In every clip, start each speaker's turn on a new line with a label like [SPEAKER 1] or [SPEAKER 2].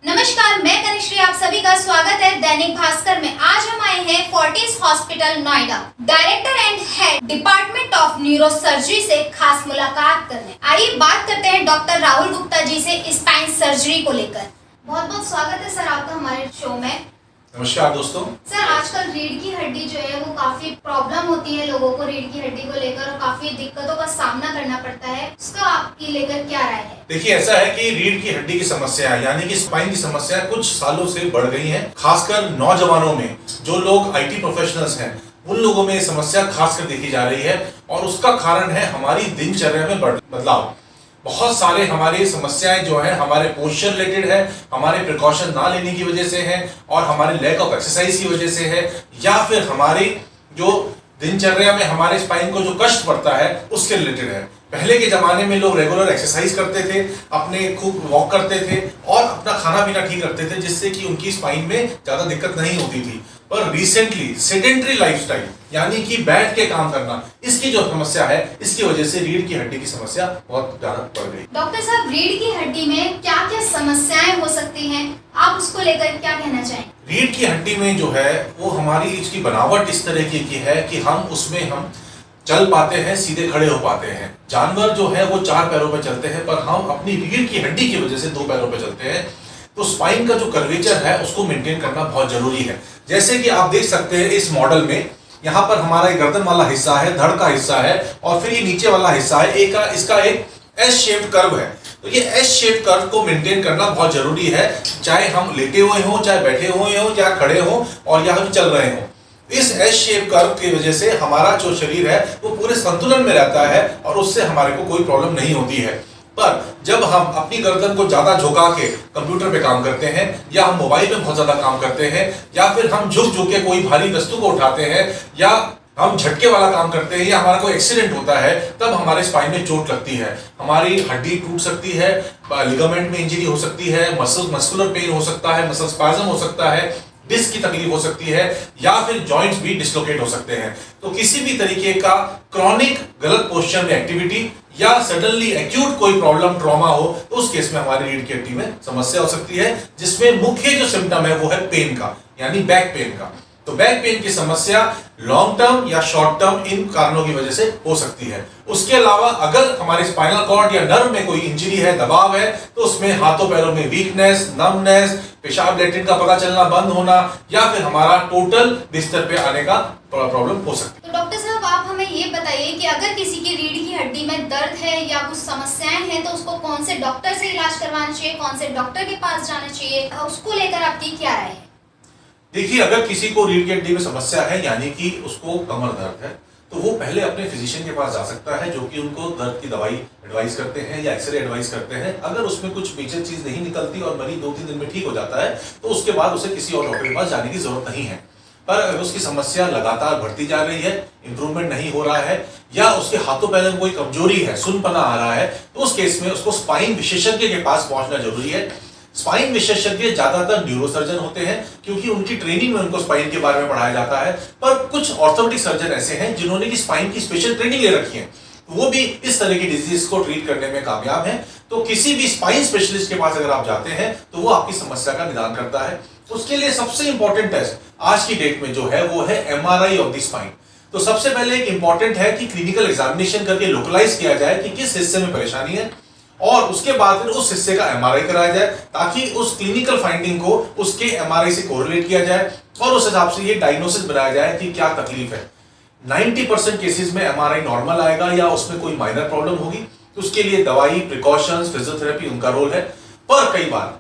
[SPEAKER 1] नमस्कार, मैं कनिश्री, आप सभी का स्वागत है दैनिक भास्कर में। आज हम आए हैं Fortis hospital Noida. Director and head department of neuro surgery से खास मुलाकात करने। आइए बात करते हैं डॉक्टर राहुल गुप्ता जी से स्पाइन सर्जरी को लेकर। बहुत बहुत स्वागत है सर आपका हमारे शो में।
[SPEAKER 2] नमस्कार दोस्तों।
[SPEAKER 1] सर, आजकल रीढ़ की हड्डी जो है वो काफी प्रॉब्लम होती है लोगों को रीढ़ की हड्डी को लेकर, और काफी दिक्कतों का सामना करना पड़ता है। उसका आपकी लेकर क्या राय है?
[SPEAKER 2] देखिए, ऐसा है कि रीढ़ की हड्डी की समस्या यानी कि स्पाइन की समस्या कुछ सालों से बढ़ गई है। खासकर नौजवानों में, जो लोग आईटी प्रोफेशनल्स हैं, उन लोगों में समस्या खासकर देखी जा रही है। और उसका कारण है हमारी दिनचर्या में बदलाव। बहुत सारे हमारी समस्याएं जो है हमारे पोस्चर रिलेटेड है, हमारे प्रिकॉशन ना लेने की वजह से है, और हमारे लैक ऑफ एक्सरसाइज की वजह से है, या फिर हमारी जो दिनचर्या में हमारे स्पाइन को जो कष्ट पड़ता है उसके रिलेटेड है। पहले के जमाने में लोग रेगुलर एक्सरसाइज करते थे, अपने खूब वॉक करते थे और अपना खाना पीना ठीक रखते थे, जिससे कि उनकी स्पाइन में ज्यादा दिक्कत नहीं होती थी। पर रिसेंटली सेडेंटरी लाइफस्टाइल यानी कि बैठ के काम करना, इसकी जो समस्या है, इसकी वजह से रीढ़ की हड्डी की समस्या बहुत ज्यादा बढ़ गई।
[SPEAKER 1] डॉक्टर साहब, रीढ़ की हड्डी में क्या क्या समस्याएं हो सकती हैं, आप उसको लेकर क्या कहना चाहेंगे?
[SPEAKER 2] रीढ़ की हड्डी में जो है वो हमारी इसकी बनावट इस तरह की है कि हम चल पाते हैं, सीधे खड़े हो पाते हैं। जानवर जो है वो 4 पैरों पर चलते हैं, पर हम अपनी रीढ़ की हड्डी की वजह से 2 पैरों पर चलते हैं। तो स्पाइन का जो कर्वेचर है उसको मेंटेन करना बहुत जरूरी है। जैसे कि आप देख सकते हैं इस मॉडल में, यहाँ पर हमारा गर्दन वाला हिस्सा है, धड़ का हिस्सा है, और फिर ये नीचे वाला हिस्सा है। इसका एक एस शेप्ड कर्व है। तो ये एस शेप्ड कर्व को मेंटेन करना बहुत जरूरी है, चाहे हम लेटे हुए हों, चाहे बैठे हुए हों, चाहे खड़े हों, और या हम चल रहे हों। इस एस शेप कर्व की वजह से हमारा जो शरीर है वो पूरे संतुलन में रहता है, और उससे हमारे को कोई प्रॉब्लम नहीं होती है। पर जब हम अपनी गर्दन को ज्यादा झुका के कंप्यूटर पे काम करते हैं, या हम मोबाइल में बहुत ज्यादा काम करते हैं, या फिर हम झुक के कोई भारी वस्तु को उठाते हैं, या हम झटके वाला काम करते हैं, या हमारा कोई एक्सीडेंट होता है, तब हमारे स्पाइन में चोट लगती है। हमारी हड्डी टूट सकती है, लिगामेंट में इंजरी हो सकती है, मस्कुलर पेन हो सकता है, मसल स्पैज़म हो सकता है, डिस्क की तकलीफ हो सकती है, या फिर जॉइंट्स भी डिस्लोकेट हो सकते हैं। तो किसी भी तरीके का क्रॉनिक गलत पोस्चर में एक्टिविटी, या सडनली एक्यूट कोई प्रॉब्लम, ट्रॉमा हो, तो उस केस में हमारी रीढ़ की हड्डी में समस्या हो सकती है, जिसमें मुख्य जो सिम्टम है वो है पेन का, यानी बैक पेन का। तो बैक पेन की समस्या लॉन्ग टर्म या शॉर्ट टर्म इन कारणों की वजह से हो सकती है। उसके अलावा अगर हमारे स्पाइनल कॉर्ड या नर्व में कोई इंजरी है, दबाव है, तो उसमें हाथों पैरों में वीकनेस, नमनेस, पेशाब लैट्रिन का पता चलना बंद होना, या फिर हमारा टोटल बिस्तर पे आने का प्रॉब्लम हो सकती है।
[SPEAKER 1] तो डॉक्टर साहब, आप हमें ये बताइए कि अगर किसी की रीढ़ की हड्डी में दर्द है या कुछ समस्याएं हैं, तो उसको कौन से डॉक्टर से इलाज करवाना चाहिए, कौन से डॉक्टर के पास जाना चाहिए, उसको लेकर आपकी क्या राय है?
[SPEAKER 2] देखिए, अगर किसी को रीढ़ की हड्डी में समस्या है, यानी कि उसको कमर दर्द है, तो वो पहले अपने फिजिशियन के पास जा सकता है, जो कि उनको दर्द की दवाई एडवाइस करते हैं या एक्सरे एडवाइस करते हैं। अगर उसमें कुछ मेजर चीज नहीं निकलती और मरीज 2-3 दिन में ठीक हो जाता है, तो उसके बाद उसे किसी और डॉक्टर के पास जाने की जरूरत नहीं है। पर अगर उसकी समस्या लगातार बढ़ती जा रही है, इंप्रूवमेंट नहीं हो रहा है, या उसके हाथों पैरों में कोई कमजोरी है, सुनपना आ रहा है, तो उस केस में उसको स्पाइन विशेषज्ञ के पास पहुंचना जरूरी है। स्पाइन विशेषज्ञ ज्यादातर न्यूरोसर्जन होते हैं, क्योंकि उनकी ट्रेनिंग में उनको स्पाइन के बारे में पढ़ाया जाता है। पर कुछ ऑर्थोपेडिक सर्जन ऐसे हैं जिन्होंने की स्पाइन की स्पेशल ट्रेनिंग ले रखी है, वो भी इस तरह की डिजीज को ट्रीट करने में कामयाब हैं। तो किसी भी स्पाइन स्पेशलिस्ट के पास अगर आप जाते हैं, तो वो आपकी समस्या का निदान करता है। उसके लिए सबसे इंपॉर्टेंट टेस्ट आज की डेट में जो है वो है MRI ऑफ द स्पाइन। तो सबसे पहले एक इंपॉर्टेंट है कि क्लिनिकल एग्जामिनेशन करके लोकलाइज किया जाए कि किस हिस्से में परेशानी है, और उसके बाद फिर उस हिस्से का MRI कराया जाए, ताकि उस क्लिनिकल फाइंडिंग को उसके MRI से कोरिलेट किया जाए, और उस हिसाब से ये डायग्नोसिस बनाया जाए कि क्या तकलीफ है। 90% केसेस में MRI नॉर्मल आएगा, या उसमें कोई माइनर प्रॉब्लम होगी, तो उसके लिए दवाई, प्रिकॉशंस, फिजियोथेरेपी उनका रोल है। पर कई बार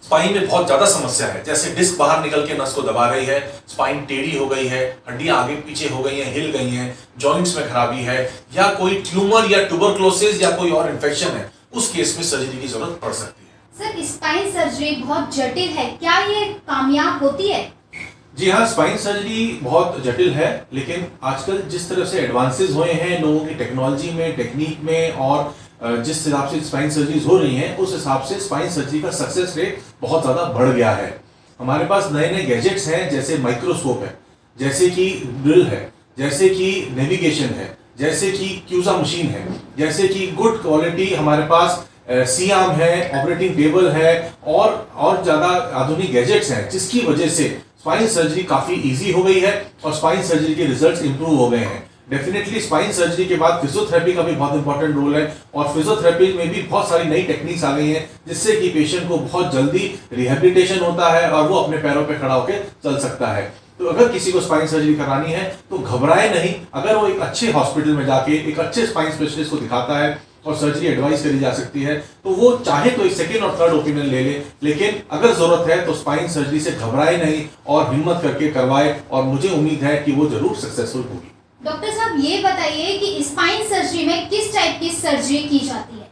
[SPEAKER 2] स्पाइन में बहुत ज्यादा समस्या है, जैसे डिस्क बाहर निकल के नस को दबा रही है, स्पाइन टेढ़ी हो गई है, हड्डियां आगे पीछे हो गई हैं, हिल गई हैं, जॉइंट्स में खराबी है, या कोई ट्यूमर या ट्यूबरक्लोसिस या कोई और इन्फेक्शन है, उस केस में सर्जरी की जरूरत पड़ सकती है।
[SPEAKER 1] सर, स्पाइन सर्जरी बहुत जटिल है, क्या ये कामयाब होती है?
[SPEAKER 2] जी हाँ, स्पाइन सर्जरी बहुत जटिल है, लेकिन आजकल जिस तरह से एडवांसेस हुए हैं लोगों की टेक्नोलॉजी में, टेक्निक में, और जिस हिसाब से स्पाइन सर्जरीज हो रही हैं, उस हिसाब से स्पाइन सर्जरी का सक्सेस रेट बहुत ज्यादा बढ़ गया है। हमारे पास नए नए गैजेट्स हैं, जैसे माइक्रोस्कोप है, जैसे कि ड्रिल है, जैसे कि नेविगेशन है, जैसे कि क्यूजा मशीन है, जैसे कि गुड क्वालिटी हमारे पास सीआर्म है, ऑपरेटिंग टेबल है और ज्यादा आधुनिक गैजेट्स हैं, जिसकी वजह से स्पाइन सर्जरी काफी इजी हो गई है और स्पाइन सर्जरी के रिजल्ट्स इंप्रूव हो गए हैं। डेफिनेटली स्पाइन सर्जरी के बाद फिजियोथेरेपी का भी बहुत इंपॉर्टेंट रोल है और फिजियोथेरेपी में भी बहुत सारी नई टेक्निक्स आ गई हैं, जिससे कि पेशेंट को बहुत जल्दी रिहेबिलिटेशन होता है और वो अपने पैरों पे खड़ा होकर चल सकता है। तो अगर किसी को स्पाइन सर्जरी करानी है तो घबराए नहीं। अगर वो एक अच्छे हॉस्पिटल में जाके एक अच्छे स्पाइन स्पेशलिस्ट को दिखाता है और सर्जरी एडवाइस करी जा सकती है, तो वो चाहे तो एक सेकेंड और थर्ड ओपिनियन ले ले, लेकिन अगर जरूरत है तो स्पाइन सर्जरी से घबराए नहीं और हिम्मत करके करवाए, और मुझे उम्मीद है कि वो जरूर सक्सेसफुल होगी।
[SPEAKER 1] डॉक्टर साहब ये बताइए कि स्पाइन सर्जरी में किस टाइप की सर्जरी की जाती है?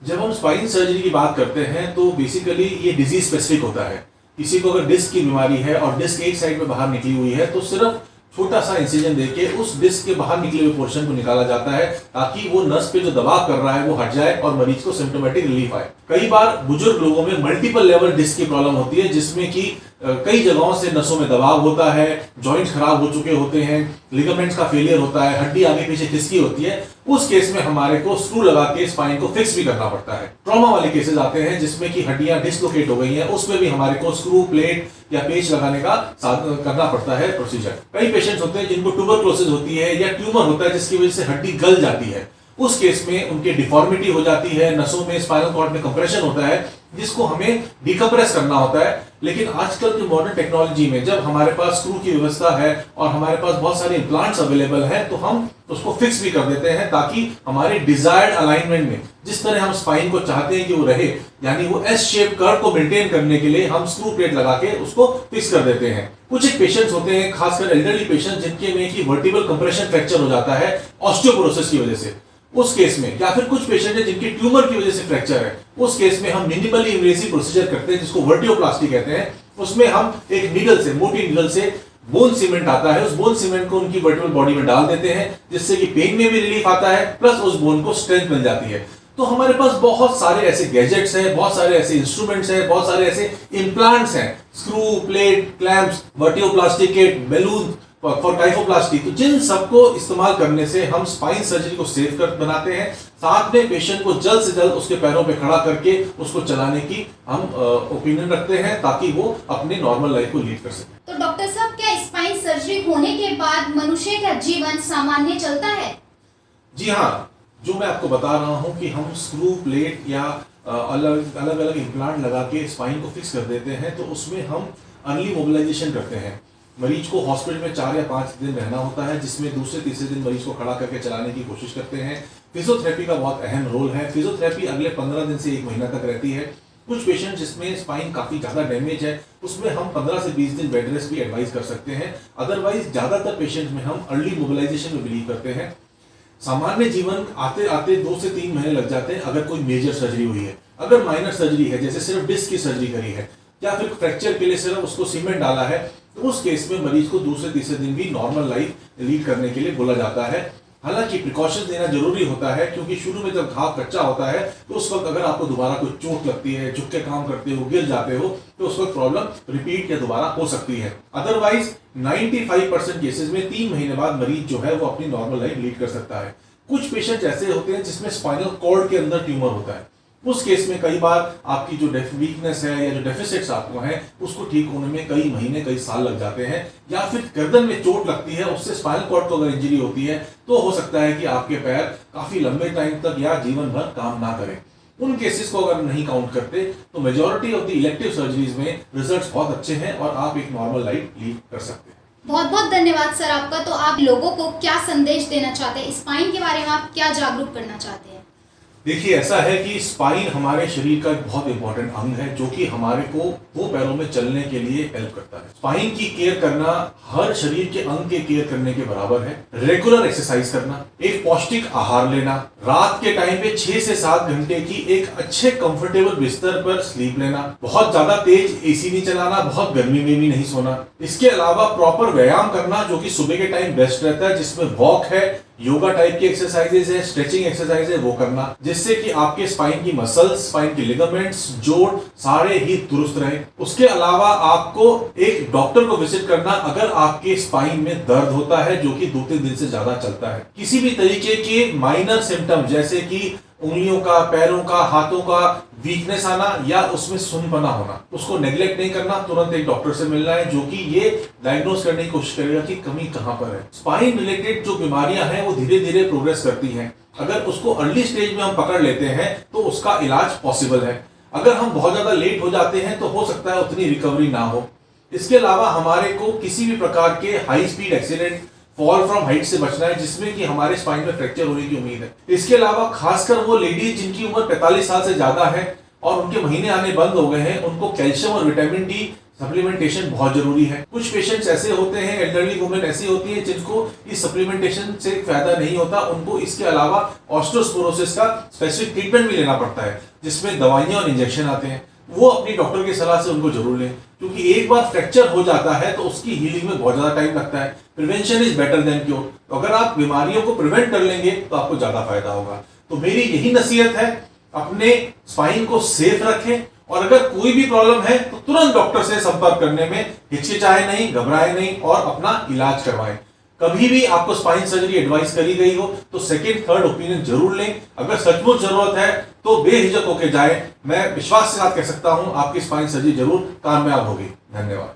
[SPEAKER 2] जब हम स्पाइन सर्जरी की बात करते हैं तो बेसिकली ये डिजीज स्पेसिफिक होता है। किसी को अगर डिस्क की बीमारी है और डिस्क एक साइड में बाहर निकली हुई है तो सिर्फ छोटा सा इंसिजन देके उस डिस्क के बाहर निकले हुए पोर्शन को निकाला जाता है, ताकि वो नस पे जो दबाव कर रहा है वो हट जाए और मरीज को सिम्टोमेटिक रिलीफ आए। कई बार बुजुर्ग लोगों में मल्टीपल लेवल डिस्क की प्रॉब्लम होती है, जिसमें कि कई जगहों से नसों में दबाव होता है, जॉइंट्स खराब हो चुके होते हैं, लिगामेंट्स का फेलियर होता है, हड्डी आगे पीछे खिसकी होती है। उस केस में हमारे को स्क्रू लगा के स्पाइन को फिक्स भी करना पड़ता है। ट्रॉमा वाले केसेस आते हैं जिसमें कि हड्डियां डिसलोकेट हो गई हैं, उसमें भी हमारे को स्क्रू, प्लेट या पेच लगाने का करना पड़ता है प्रोसीजर। कई पेशेंट्स होते हैं जिनको ट्यूबरक्लोसिस होती है या ट्यूमर होता है जिसकी वजह से हड्डी गल जाती है। उस केस में उनकी डिफॉर्मिटी हो जाती है, नसों में स्पाइनल कॉर्ड में कंप्रेशन होता है, जिसको हमें डिकम्प्रेस करना होता है। लेकिन आजकल की मॉडर्न टेक्नोलॉजी में जब हमारे पास स्क्रू की व्यवस्था है और हमारे पास बहुत सारे इम्प्लांट्स अवेलेबल हैं, तो हम उसको फिक्स भी कर देते हैं, ताकि हमारे डिजायर्ड अलाइनमेंट में जिस तरह हम स्पाइन को चाहते हैं कि वो रहे, यानी वो एस शेप कर्व को मेंटेन करने के लिए हम स्क्रू प्लेट लगा के उसको फिक्स कर देते हैं। कुछ एक पेशेंट्स होते हैं, खासकर एल्डरली पेशेंट्स, जिनके में कि वर्टिब्रल कंप्रेशन फ्रैक्चर हो जाता है ऑस्टियोपोरोसिस की वजह से। उस केस में, या फिर कुछ पेशेंट है जिनकी ट्यूमर की वजह से फ्रैक्चर है, उस केस में हम मिनिमली इन्वेसिव प्रोसीजर करते हैं, जिसको वर्टियोप्लास्टी कहते हैं। उसमें हम एक नीडल से, मोटी नीडल से बोन सीमेंट आता है, उस बोन सीमेंट को उनकी वर्टिब्रल बॉडी में डाल देते हैं, जिससे कि पेन में भी रिलीफ आता है, प्लस उस बोन को स्ट्रेंथ मिल जाती है। तो हमारे पास बहुत सारे ऐसे गैजेट्स हैं, बहुत सारे ऐसे इंस्ट्रूमेंट्स हैं, बहुत सारे ऐसे इम्प्लांट्स हैं, screw, plate, clamps, vertebroplasty kit, balloon for kyphoplasty. तो जिन सबको इस्तेमाल करने से हम स्पाइन सर्जरी को सेफ कर बनाते हैं, साथ में पेशेंट को जल्द से जल्द उसके पैरों पे खड़ा करके उसको चलाने की हम ओपिनियन रखते हैं, ताकि वो अपने नॉर्मल लाइफ को लीड कर सके।
[SPEAKER 1] तो डॉक्टर साहब, क्या स्पाइन सर्जरी होने के बाद मनुष्य का जीवन सामान्य चलता है?
[SPEAKER 2] जी हाँ, जो मैं आपको बता रहा हूं कि हम स्क्रू, प्लेट या अलग अलग इम्प्लांट लगा के स्पाइन को फिक्स कर देते हैं, तो उसमें हम अर्ली मोबिलाइजेशन करते हैं। मरीज को हॉस्पिटल में 4 या 5 दिन रहना होता है, जिसमें दूसरे तीसरे दिन मरीज को खड़ा करके चलाने की कोशिश करते हैं। फिजियोथेरेपी का बहुत अहम रोल है। फिजियोथेरेपी अगले 15 दिन से 1 महीना तक रहती है। कुछ पेशेंट जिसमें स्पाइन काफी ज्यादा डैमेज है, उसमें हम 15 से 20 दिन बेड रेस्ट भी एडवाइस कर सकते हैं। अदरवाइज ज्यादातर पेशेंट में हम अर्ली मोबिलाइजेशन में बिलीव करते हैं। सामान्य जीवन आते आते 2 से 3 महीने लग जाते हैं अगर कोई मेजर सर्जरी हुई है। अगर माइनर सर्जरी है, जैसे सिर्फ डिस्क की सर्जरी करी है या फिर फ्रैक्चर के लिए सिर्फ उसको सीमेंट डाला है, तो उस केस में मरीज को दूसरे तीसरे दिन भी नॉर्मल लाइफ लीड करने के लिए बोला जाता है। हालांकि प्रिकॉशंस लेना जरूरी होता है, क्योंकि शुरू में जब घाव कच्चा होता है तो उस वक्त अगर आपको दोबारा कोई चोट लगती है, झुक के काम करते हो, गिर जाते हो, तो उस वक्त प्रॉब्लम रिपीट या दोबारा हो सकती है। अदरवाइज 95% केसेस में 3 महीने बाद मरीज जो है वो अपनी नॉर्मल लाइफ लीड कर सकता है। कुछ पेशेंट ऐसे होते हैं जिसमें स्पाइनल कॉर्ड के अंदर ट्यूमर होता है। उस केस में कई बार आपकी जो वीकनेस है या जो डेफिसिट्स आपको हैं, उसको ठीक होने में कई महीने, कई साल लग जाते हैं। या फिर गर्दन में चोट लगती है, उससे स्पाइनल कॉर्ड को अगर इंजरी होती है, तो हो सकता है कि आपके पैर काफी लंबे टाइम तक या जीवन भर काम ना करें। उन केसेस को अगर नहीं काउंट करते तो majority of the elective surgeries में रिजल्ट्स बहुत अच्छे हैं और आप एक नॉर्मल लाइफ लीड कर सकते हैं।
[SPEAKER 1] बहुत बहुत धन्यवाद सर आपका। तो आप लोगों को क्या संदेश देना चाहते हैं, स्पाइन के बारे में आप क्या जागरूक करना चाहते हैं?
[SPEAKER 2] देखिए, ऐसा है कि स्पाइन हमारे शरीर का एक बहुत इंपॉर्टेंट अंग है, जो कि हमारे को 2 पैरों में चलने के लिए हेल्प करता है। स्पाइन की केयर करना हर शरीर के अंग के केयर करने के बराबर है। रेगुलर एक्सरसाइज करना, एक पौष्टिक आहार लेना, रात के टाइम पे 6 से 7 घंटे की एक अच्छे कंफर्टेबल बिस्तर पर स्लीप लेना, बहुत ज्यादा तेज एसी नहीं चलाना, बहुत गर्मी में भी नहीं सोना। इसके अलावा प्रॉपर व्यायाम करना, जो कि सुबह के टाइम बेस्ट रहता है, जिसमें वॉक है, योगा टाइप की एक्सरसाइजेज है, स्ट्रेचिंग एक्सरसाइज है, वो करना, जिससे कि आपके स्पाइन की मसल्स, स्पाइन के लिगामेंट्स, जोड़ सारे ही दुरुस्त रहे। उसके अलावा आपको एक डॉक्टर को विजिट करना अगर आपके स्पाइन में दर्द होता है, जो कि 2-3 दिन से ज्यादा चलता है। किसी भी तरीके के माइनर सिम्टम जैसे कि उंगलियों का, पैरों का, हाथों का वीकनेस आना या उसमें सुनपना होना, उसको नेग्लेक्ट नहीं करना, तुरंत एक डॉक्टर से मिलना है जो कि ये डायग्नोस करने की कोशिश करेगा कि कमी कहां पर है। स्पाइन रिलेटेड जो बीमारियां हैं वो धीरे धीरे प्रोग्रेस करती हैं। अगर उसको अर्ली स्टेज में हम पकड़ लेते हैं तो उसका इलाज पॉसिबल है। अगर हम बहुत ज्यादा लेट हो जाते हैं तो हो सकता है उतनी रिकवरी ना हो। इसके अलावा हमारे को किसी भी प्रकार के high speed accident, fall from height से बचना है जिसमें कि हमारे स्पाइन में फ्रैक्चर होने की उम्मीद है। इसके अलावा खासकर वो लेडीज जिनकी उम्र 45 साल से ज्यादा है और उनके महीने आने बंद हो गए हैं, उनको कैल्शियम और विटामिन डी सप्लीमेंटेशन बहुत जरूरी है। कुछ पेशेंट्स ऐसे होते हैं, एल्डरली वुमेन ऐसी होती है जिनको इस सप्लीमेंटेशन से फायदा नहीं होता, उनको इसके अलावा ऑस्टियोस्पोरोसिस का स्पेसिफिक ट्रीटमेंट भी लेना पड़ता है जिसमें दवाइयां और इंजेक्शन आते हैं। वो अपनी डॉक्टर की सलाह से उनको जरूर लें, क्योंकि एक बार फ्रैक्चर हो जाता है तो उसकी हीलिंग में बहुत ज्यादा टाइम लगता है। Prevention is better than cure. तो अगर आप बीमारियों को प्रिवेंट कर लेंगे तो आपको ज्यादा फायदा होगा। तो मेरी यही नसीहत है, अपने स्पाइन को सेफ रखें और अगर कोई भी प्रॉब्लम है तो तुरंत डॉक्टर से संपर्क करने में हिचकिचाए नहीं, घबराए नहीं और अपना इलाज करवाएं। कभी भी आपको स्पाइन सर्जरी एडवाइस करी गई हो तो सेकंड थर्ड ओपिनियन जरूर लें। अगर सचमुच जरूरत है तो बेहिचक होकर जाएं। मैं विश्वास के साथ कह सकता हूं आपकी स्पाइन सर्जरी जरूर कामयाब होगी। धन्यवाद।